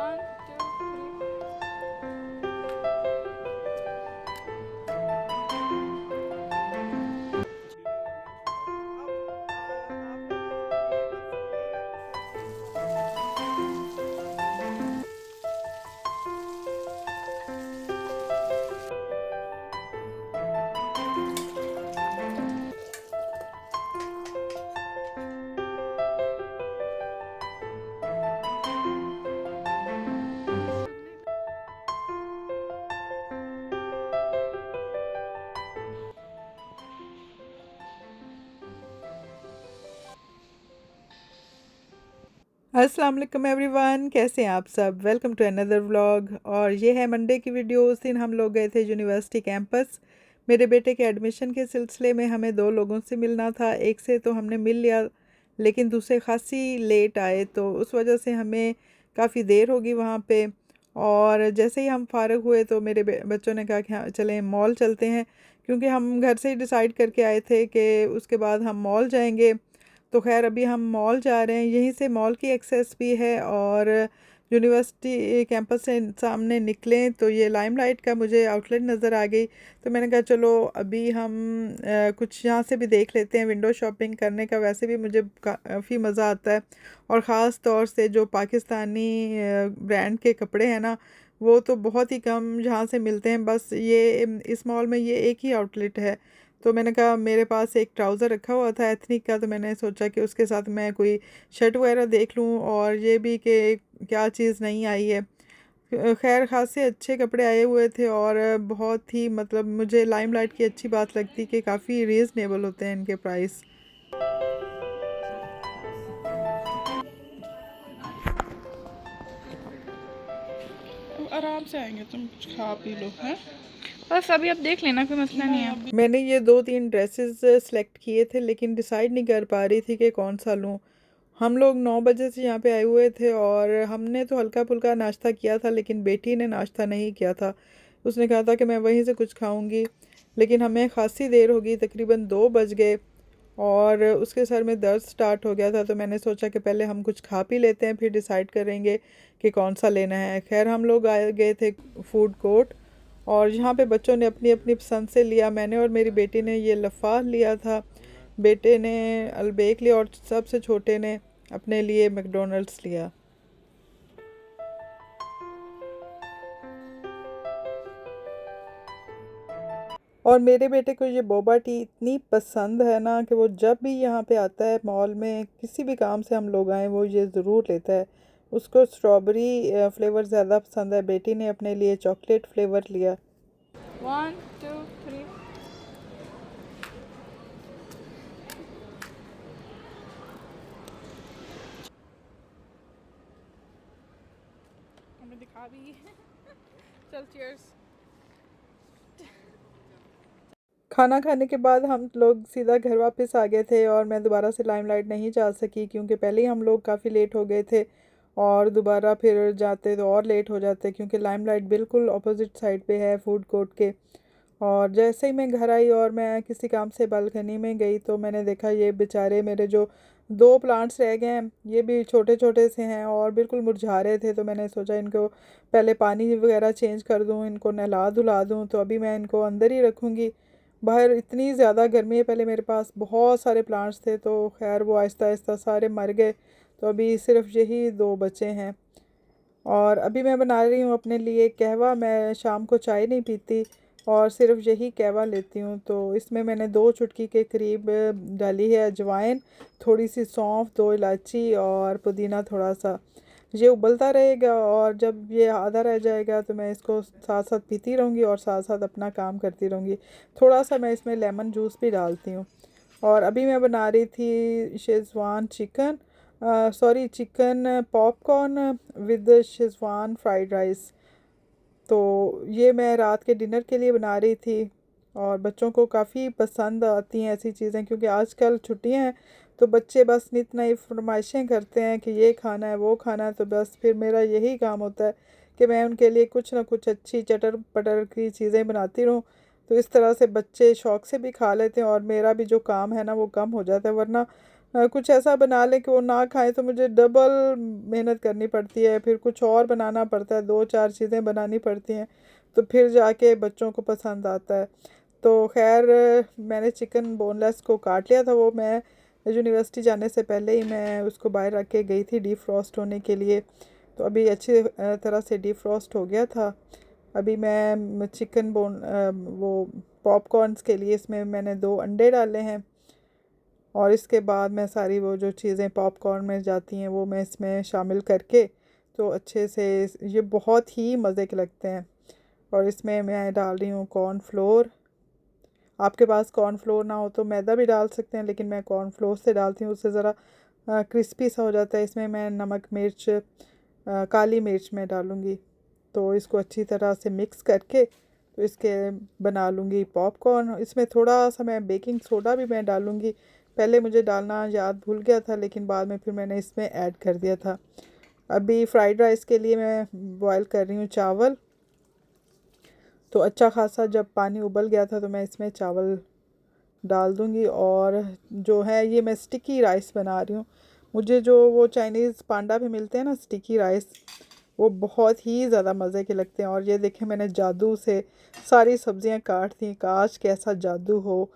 One, two, three. अस्सलाम वालेकुम everyone, कैसे हैं आप सब। Welcome to another vlog. और ये है मंडे की वीडियो। उस दिन हम लोग गए थे यूनिवर्सिटी कैंपस। मेरे बेटे के एडमिशन के सिलसिले में हमें दो लोगों से मिलना था। एक से तो हमने मिल लिया, लेकिन दूसरे खासी लेट आए, तो उस वजह से हमें काफ़ी देर होगी वहाँ पे। और जैसे ही हम फारग हुए तो मेरे बच्चों ने कहा कि हाँ चलें मॉल चलते हैं, क्योंकि हम घर से ही डिसाइड करके आए थे कि उसके बाद हम मॉल जाएंगे। तो खैर अभी हम मॉल जा रहे हैं, यहीं से मॉल की एक्सेस भी है। और यूनिवर्सिटी कैंपस से सामने निकलें तो ये लाइमलाइट का मुझे आउटलेट नज़र आ गई। तो मैंने कहा चलो अभी हम कुछ यहाँ से भी देख लेते हैं। विंडो शॉपिंग करने का वैसे भी मुझे काफ़ी मज़ा आता है, और ख़ास तौर से जो पाकिस्तानी ब्रांड के कपड़े हैं ना, वो तो बहुत ही कम जहाँ से मिलते हैं। बस ये इस मॉल में ये एक ही आउटलेट है। तो मैंने कहा मेरे पास एक ट्राउज़र रखा हुआ था एथनिक का, तो मैंने सोचा कि उसके साथ मैं कोई शर्ट वगैरह देख लूँ, और ये भी कि क्या चीज़ नहीं आई है। खैर खासे अच्छे कपड़े आए हुए थे, और बहुत ही मतलब मुझे लाइमलाइट की अच्छी बात लगती कि काफ़ी रीज़नेबल होते हैं इनके प्राइस। अब आराम से आएंगे, तुम कुछ खा पी लो है। बस अभी आप देख लेना, कोई मसला नहीं है। मैंने ये दो तीन ड्रेसेस सेलेक्ट किए थे, लेकिन डिसाइड नहीं कर पा रही थी कि कौन सा लूँ। हम लोग 9 बजे से यहाँ पे आए हुए थे, और हमने तो हल्का फुल्का नाश्ता किया था, लेकिन बेटी ने नाश्ता नहीं किया था। उसने कहा था कि मैं वहीं से कुछ खाऊंगी, लेकिन हमें खासी देर हो गई, तकरीबन 2 बज गए। और उसके सर में दर्द स्टार्ट हो गया था, तो मैंने सोचा कि पहले हम कुछ खा पी लेते हैं, फिर डिसाइड करेंगे कि कौन सा लेना है। खैर हम लोग आए गए थे फूड कोर्ट, और यहाँ पे बच्चों ने अपनी अपनी पसंद से लिया। मैंने और मेरी बेटी ने ये लफ़ाफ लिया था, बेटे ने अलबेक लिया, और सबसे छोटे ने अपने लिए मैकडोनल्ड्स लिया। और मेरे बेटे को ये बोबा टी इतनी पसंद है ना, कि वो जब भी यहाँ पे आता है मॉल में, किसी भी काम से हम लोग आए, वो ये ज़रूर लेता है। उसको स्ट्रॉबेरी फ्लेवर ज़्यादा पसंद है, बेटी ने अपने लिए चॉकलेट फ्लेवर लिया। 1, 2, 3। हमें दिखा भी चल चीयर्स। खाना खाने के बाद हम लोग सीधा घर वापस आ गए थे, और मैं दोबारा से लाइमलाइट नहीं जा सकी, क्योंकि पहले ही हम लोग काफ़ी लेट हो गए थे। और दोबारा फिर जाते तो और लेट हो जाते, क्योंकि लाइमलाइट बिल्कुल अपोजिट साइड पे है फूड कोर्ट के। और जैसे ही मैं घर आई और मैं किसी काम से बालकनी में गई, तो मैंने देखा ये बेचारे मेरे जो दो प्लांट्स रह गए हैं, ये भी छोटे छोटे से हैं और बिल्कुल मुरझा रहे थे। तो मैंने सोचा इनको पहले पानी वगैरह चेंज कर दूँ, इनको नहला धुला दूँ, तो अभी मैं इनको अंदर ही रखूँगी। बाहर इतनी ज़्यादा गर्मी है, पहले मेरे पास बहुत सारे प्लांट्स थे, तो खैर वो आहिस्ता आहिस्ता सारे मर गए। तो अभी सिर्फ यही दो बचे हैं। और अभी मैं बना रही हूँ अपने लिए कहवा। मैं शाम को चाय नहीं पीती, और सिर्फ यही कहवा लेती हूँ। तो इसमें मैंने 2 चुटकी के करीब डाली है अजवाइन, थोड़ी सी सौंफ, 2 इलायची और पुदीना थोड़ा सा। ये उबलता रहेगा, और जब ये आधा रह जाएगा तो मैं इसको साथ साथ पीती रहूँगी और साथ साथ अपना काम करती रहूँगी। थोड़ा सा मैं इसमें लेमन जूस भी डालती हूँ। और अभी मैं बना रही थी schezwan chicken, sorry chicken popcorn with schezwan fried rice. तो ये मैं रात के डिनर के लिए बना रही थी, और बच्चों को काफ़ी पसंद आती हैं ऐसी चीज़ें, क्योंकि आजकल छुट्टियां हैं, तो बच्चे बस नित नई फरमाइशें करते हैं कि ये खाना है वो खाना है। तो बस फिर मेरा यही काम होता है कि मैं उनके लिए कुछ ना कुछ अच्छी चटर पटर की चीज़ें बनाती रहूँ। तो इस तरह से बच्चे शौक़ से भी खा लेते हैं, और मेरा भी जो काम है ना वो कम हो जाता है। वरना कुछ ऐसा बना लें कि वो ना खाएं तो मुझे डबल मेहनत करनी पड़ती है, फिर कुछ और बनाना पड़ता है, 2-4 चीज़ें बनानी पड़ती हैं, तो फिर जाके बच्चों को पसंद आता है। तो खैर मैंने चिकन बोनलेस को काट लिया था, वो मैं यूनिवर्सिटी जाने से पहले ही मैं उसको बाहर रख के गई थी डीफ्रॉस्ट होने के लिए। तो अभी अच्छी तरह से डीफ्रॉस्ट हो गया था। अभी मैं चिकन वो पॉपकॉर्न्स के लिए इसमें मैंने 2 अंडे डाले हैं, और इसके बाद मैं सारी वो जो चीज़ें पॉपकॉर्न में जाती हैं वो मैं इसमें शामिल करके तो अच्छे से ये बहुत ही मज़े के लगते हैं। और इसमें मैं डाल रही हूँ कॉर्नफ्लोर। आपके पास कॉर्नफ्लोर ना हो तो मैदा भी डाल सकते हैं, लेकिन मैं कॉर्नफ्लोर से डालती हूँ, उससे ज़रा क्रिस्पी सा हो जाता है। इसमें मैं नमक मिर्च काली मिर्च मैं डालूँगी। तो इसको अच्छी तरह से मिक्स करके तो इसके बना लूँगी पॉपकॉर्न। इसमें थोड़ा सा मैं बेकिंग सोडा भी मैं डालूँगी, पहले मुझे डालना याद भूल गया था, लेकिन बाद में फिर मैंने इसमें ऐड कर दिया था। अभी फ्राइड राइस के लिए मैं बॉयल कर रही हूँ चावल। तो अच्छा खासा जब पानी उबल गया था तो मैं इसमें चावल डाल दूँगी। और जो है ये मैं स्टिकी राइस बना रही हूँ। मुझे जो वो चाइनीज़ पांडा भी मिलते हैं ना स्टिकी राइस, वो बहुत ही ज़्यादा मज़े के लगते हैं। और ये देखें मैंने जादू से सारी सब्ज़ियाँ काट दी, काश कैसा जादू हो।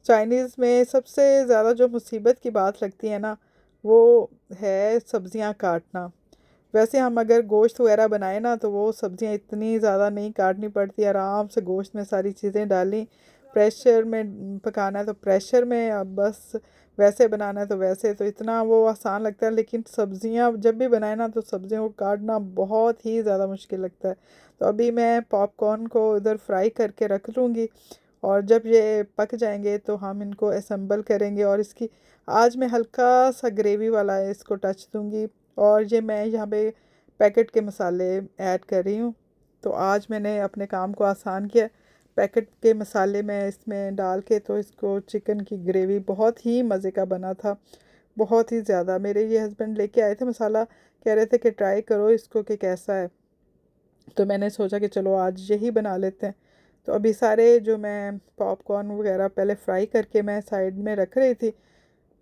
चाइनीज़ में सबसे ज़्यादा जो मुसीबत की बात लगती है ना, वो है सब्ज़ियाँ काटना। वैसे हम अगर गोश्त वगैरह बनाए ना तो वो सब्ज़ियाँ इतनी ज़्यादा नहीं काटनी पड़ती, आराम से गोश्त में सारी चीज़ें डाली। प्रेशर में पकाना है तो प्रेशर में, अब बस वैसे बनाना है तो वैसे, तो इतना वो आसान लगता है। लेकिन सब्ज़ियाँ जब भी बनाए ना तो सब्ज़ियों को काटना बहुत ही ज़्यादा मुश्किल लगता है। तो अभी मैं पॉपकॉर्न को इधर फ्राई करके रख लूँगी, और जब ये पक जाएंगे तो हम इनको असेंबल करेंगे। और इसकी आज मैं हल्का सा ग्रेवी वाला इसको टच दूँगी। और ये मैं यहाँ पे पैकेट के मसाले ऐड कर रही हूँ। तो आज मैंने अपने काम को आसान किया, पैकेट के मसाले मैं इसमें डाल के तो इसको चिकन की ग्रेवी बहुत ही मज़े का बना था, बहुत ही ज़्यादा। मेरे ये हस्बैंड लेके आए थे मसाला, कह रहे थे कि ट्राई करो इसको कि कैसा है। तो मैंने सोचा कि चलो आज यही बना लेते हैं। तो अभी सारे जो मैं पॉपकॉर्न वगैरह पहले फ्राई करके मैं साइड में रख रही थी,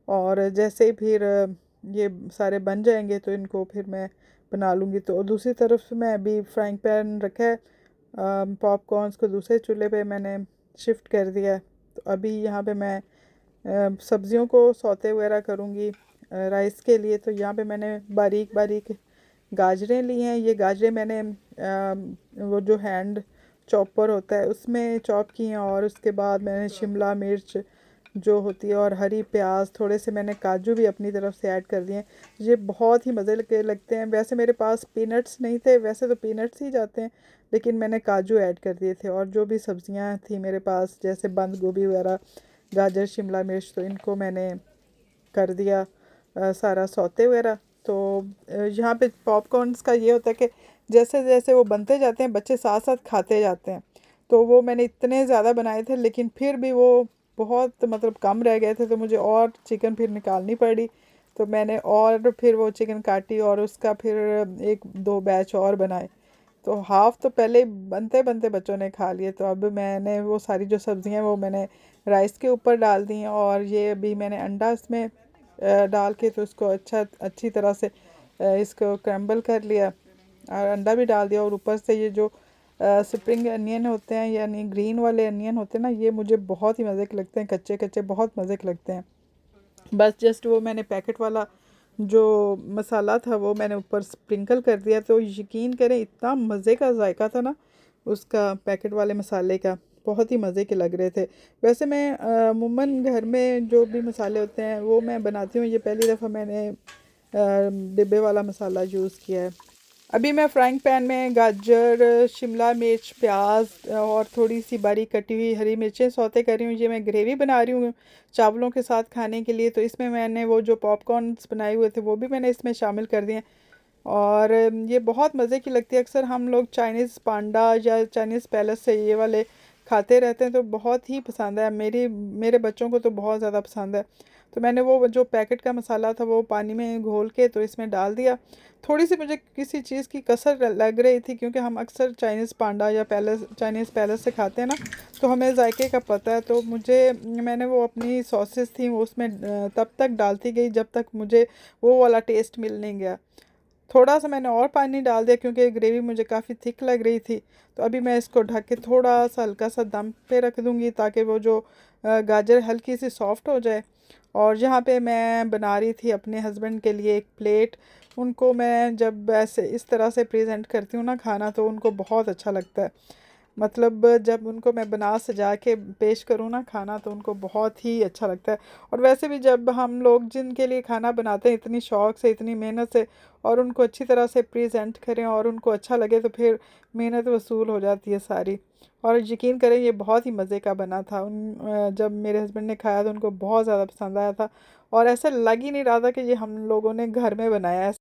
और जैसे ही फिर ये सारे बन जाएंगे तो इनको फिर मैं बना लूँगी। तो दूसरी तरफ से मैं अभी फ्राइंग पैन रखा है, पॉपकॉर्न्स को दूसरे चूल्हे पे मैंने शिफ्ट कर दिया है। तो अभी यहाँ पे मैं सब्ज़ियों को सौते वगैरह करूँगी राइस के लिए। तो यहाँ पे मैंने बारीक बारीक गाजरें ली हैं। ये गाजरें मैंने वो जो हैंड चॉपर होता है उसमें चॉप की हैं, और उसके बाद मैंने शिमला मिर्च जो होती है और हरी प्याज, थोड़े से मैंने काजू भी अपनी तरफ से ऐड कर दिए हैं। ये बहुत ही मज़े के लगते हैं। वैसे मेरे पास पीनट्स नहीं थे, वैसे तो पीनट्स ही जाते हैं, लेकिन मैंने काजू ऐड कर दिए थे। और जो भी सब्ज़ियां थी मेरे पास जैसे बंद गोभी वगैरह, गाजर, शिमला मिर्च, तो इनको मैंने कर दिया सारा सौते वगैरह। तो यहाँ पे पॉपकॉर्न्स का ये होता है कि जैसे जैसे वो बनते जाते हैं बच्चे साथ साथ खाते जाते हैं। तो वो मैंने इतने ज़्यादा बनाए थे, लेकिन फिर भी वो बहुत मतलब कम रह गए थे, तो मुझे और चिकन फिर निकालनी पड़ी। तो मैंने और फिर वो चिकन काटी और उसका फिर 1-2 बैच और बनाए। तो हाफ़ तो पहले बनते बनते बच्चों ने खा लिए। तो अब मैंने वो सारी जो सब्ज़ियाँ हैं वो मैंने राइस के ऊपर डाल दी हैं, और ये अभी मैंने अंडा इसमें डाल के तो इसको अच्छी तरह से इसको क्रम्बल कर लिया, और अंडा भी डाल दिया। और ऊपर से ये जो स्प्रिंग अनियन होते हैं, यानी ग्रीन वाले अनियन होते हैं ना, ये मुझे बहुत ही मज़े के लगते हैं, कच्चे कच्चे बहुत मज़े के लगते हैं। बस जस्ट वो मैंने पैकेट वाला जो मसाला था वो मैंने ऊपर स्प्रिंकल कर दिया। तो यकीन करें इतना मज़े का जायका था ना उसका, पैकेट वाले मसाले का, बहुत ही मज़े के लग रहे थे। वैसे मैं अमूमन घर में जो भी मसाले होते हैं वो मैं बनाती हूँ, ये पहली दफ़ा मैंने डिब्बे वाला मसाला यूज़ किया है। अभी मैं फ्राइंग पैन में गाजर, शिमला मिर्च, प्याज और थोड़ी सी बारीक कटी हुई हरी मिर्चें सौते कर रही हूँ। ये मैं ग्रेवी बना रही हूँ चावलों के साथ खाने के लिए। तो इसमें मैंने वो जो पॉपकॉर्न्स बनाए हुए थे वो भी मैंने इसमें शामिल कर दिए। और ये बहुत मज़े की लगती है। अक्सर हम लोग चाइनीज़ पांडा या चाइनीज़ पैलेस से ये वाले खाते रहते हैं तो बहुत ही पसंद है। मेरे बच्चों को तो बहुत ज़्यादा पसंद है। तो मैंने वो जो पैकेट का मसाला था वो पानी में घोल के तो इसमें डाल दिया। थोड़ी सी मुझे किसी चीज़ की कसर लग रही थी, क्योंकि हम अक्सर चाइनीज़ पांडा या चाइनीज़ पैलेस से खाते हैं ना, तो हमें जायके का पता है। तो मैंने वो अपनी सॉसेस थी वो उसमें तब तक डालती गई जब तक मुझे वो वाला टेस्ट मिल नहीं गया। थोड़ा सा मैंने और पानी डाल दिया क्योंकि ग्रेवी मुझे काफ़ी थिक लग रही थी। तो अभी मैं इसको ढक के थोड़ा सा हल्का सा दम पे रख दूँगी ताकि वो जो गाजर हल्की सी सॉफ्ट हो जाए। और जहाँ पे मैं बना रही थी अपने हस्बैंड के लिए एक प्लेट, उनको मैं जब ऐसे इस तरह से प्रेजेंट करती हूँ ना खाना, तो उनको बहुत अच्छा लगता है। मतलब जब उनको मैं बना सजा के पेश करूँ ना खाना, तो उनको बहुत ही अच्छा लगता है। और वैसे भी जब हम लोग जिनके लिए खाना बनाते हैं इतनी शौक़ से, इतनी मेहनत से, और उनको अच्छी तरह से प्रेजेंट करें और उनको अच्छा लगे, तो फिर मेहनत वसूल हो जाती है सारी। और यकीन करें ये बहुत ही मज़े का बना था। जब मेरे हस्बैंड ने खाया तो उनको बहुत ज़्यादा पसंद आया था, और ऐसा लग ही नहीं रहा था कि ये हम लोगों ने घर में बनाया है।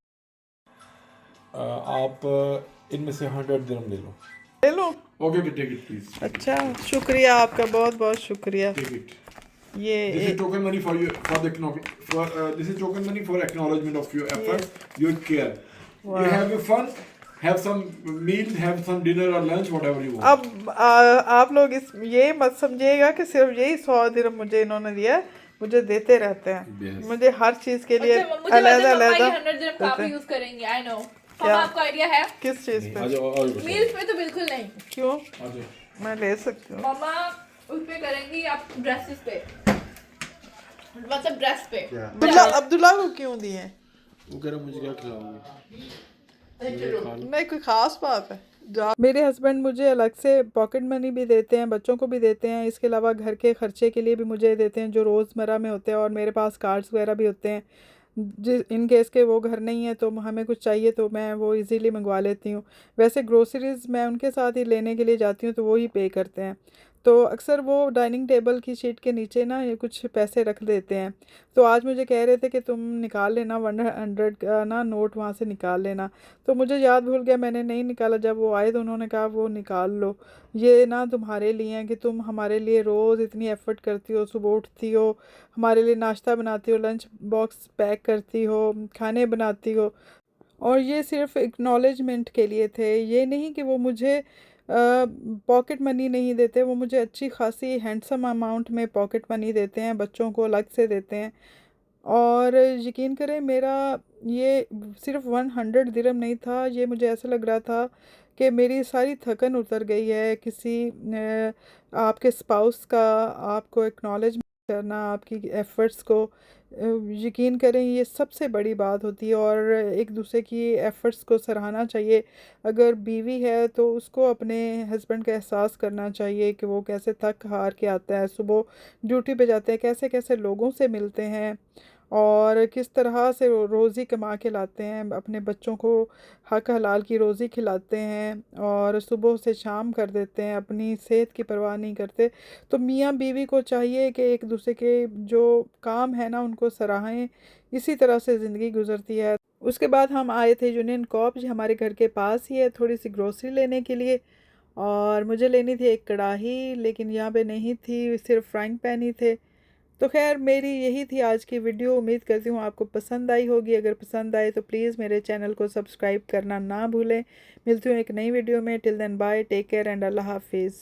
आप इनमें से 100 दिरहम ले लो। ले लो। Okay okay, take it please. अच्छा, शुक्रिया आपका, बहुत बहुत शुक्रिया। Take it. ये This is token money for you for the this is token money for acknowledgement of your efforts, your care. You have your fun, have some meal, have some dinner or lunch, whatever you want. अब आप लोग ये मत समझिएगा कि सिर्फ यही 100 दिरहम मुझे इन्होंने दिया है, मुझे देते रहते हैं। Yes. मुझे हर चीज़ के लिए मुझे अलग अलग 100 dirham काफी यूज करेंगे। I know. क्या? आपको आइडिया है? किस चीज़ पे? आ जाओ और मील्स पे तो बिल्कुल नहीं। क्यों? आ जाओ। मैं ले सकती हूँ। मम्मा उस पे करेंगी, आप ड्रेसेस पे, मतलब ड्रेस पे। अब्दुल्ला को क्यों दिए? वो कह रहा मुझे क्या खिलाओगे? नहीं, कोई ख़ास बात है? मेरे हस्बैंड मुझे अलग से पॉकेट मनी भी देते हैं, बच्चों को भी देते हैं, इसके अलावा घर के खर्चे के लिए भी मुझे देते हैं जो रोज़मर्रा में होते हैं। और मेरे पास कार्ड्स वगैरह भी होते हैं, इन केस के वो घर नहीं है तो हमें कुछ चाहिए तो मैं वो इजीली मंगवा लेती हूँ। वैसे ग्रोसरीज़ मैं उनके साथ ही लेने के लिए जाती हूँ तो वो ही पे करते हैं। तो अक्सर वो डाइनिंग टेबल की शीट के नीचे ना ये कुछ पैसे रख देते हैं। तो आज मुझे कह रहे थे कि तुम निकाल लेना 100 का ना नोट वहाँ से निकाल लेना। तो मुझे याद भूल गया, मैंने नहीं निकाला। जब वो आए तो उन्होंने कहा वो निकाल लो, ये ना तुम्हारे लिए हैं कि तुम हमारे लिए रोज़ इतनी एफ़र्ट करती हो, सुबह उठती हो, हमारे लिए नाश्ता बनाती हो, लंच बॉक्स पैक करती हो, खाने बनाती हो। और ये सिर्फ़ एक्नॉलेजमेंट के लिए थे, ये नहीं कि वो मुझे पॉकेट मनी नहीं देते। वो मुझे अच्छी खासी हैंडसम अमाउंट में पॉकेट मनी देते हैं, बच्चों को अलग से देते हैं। और यकीन करें मेरा ये सिर्फ़ 100 दिरहम नहीं था, ये मुझे ऐसा लग रहा था कि मेरी सारी थकन उतर गई है। आपके स्पाउस का आपको एक्नॉलेज करना, आपकी एफ़र्ट्स को, यकीन करें ये सबसे बड़ी बात होती है। और एक दूसरे की एफ़र्ट्स को सराहना चाहिए। अगर बीवी है तो उसको अपने हस्बैंड का एहसास करना चाहिए कि वो कैसे थक हार के आता है, सुबह ड्यूटी पे जाते हैं, कैसे कैसे लोगों से मिलते हैं और किस तरह से रोज़ी कमा के लाते हैं, अपने बच्चों को हक हलाल की रोज़ी खिलाते हैं और सुबह से शाम कर देते हैं, अपनी सेहत की परवाह नहीं करते। तो मियाँ बीवी को चाहिए कि एक दूसरे के जो काम है ना उनको सराहें। इसी तरह से ज़िंदगी गुजरती है। उसके बाद हम आए थे यूनियन कॉप, जो हमारे घर के पास ही है, थोड़ी सी ग्रोसरी लेने के लिए। और मुझे लेनी थी एक कढ़ाई, लेकिन यहाँ पे नहीं थी, सिर्फ फ्राइंग पैन ही थे। तो खैर मेरी यही थी आज की वीडियो। उम्मीद करती हूँ आपको पसंद आई होगी। अगर पसंद आए तो प्लीज़ मेरे चैनल को सब्सक्राइब करना ना भूलें। मिलती हूँ एक नई वीडियो में। Till then bye, take care and अल्लाह हाफिज़।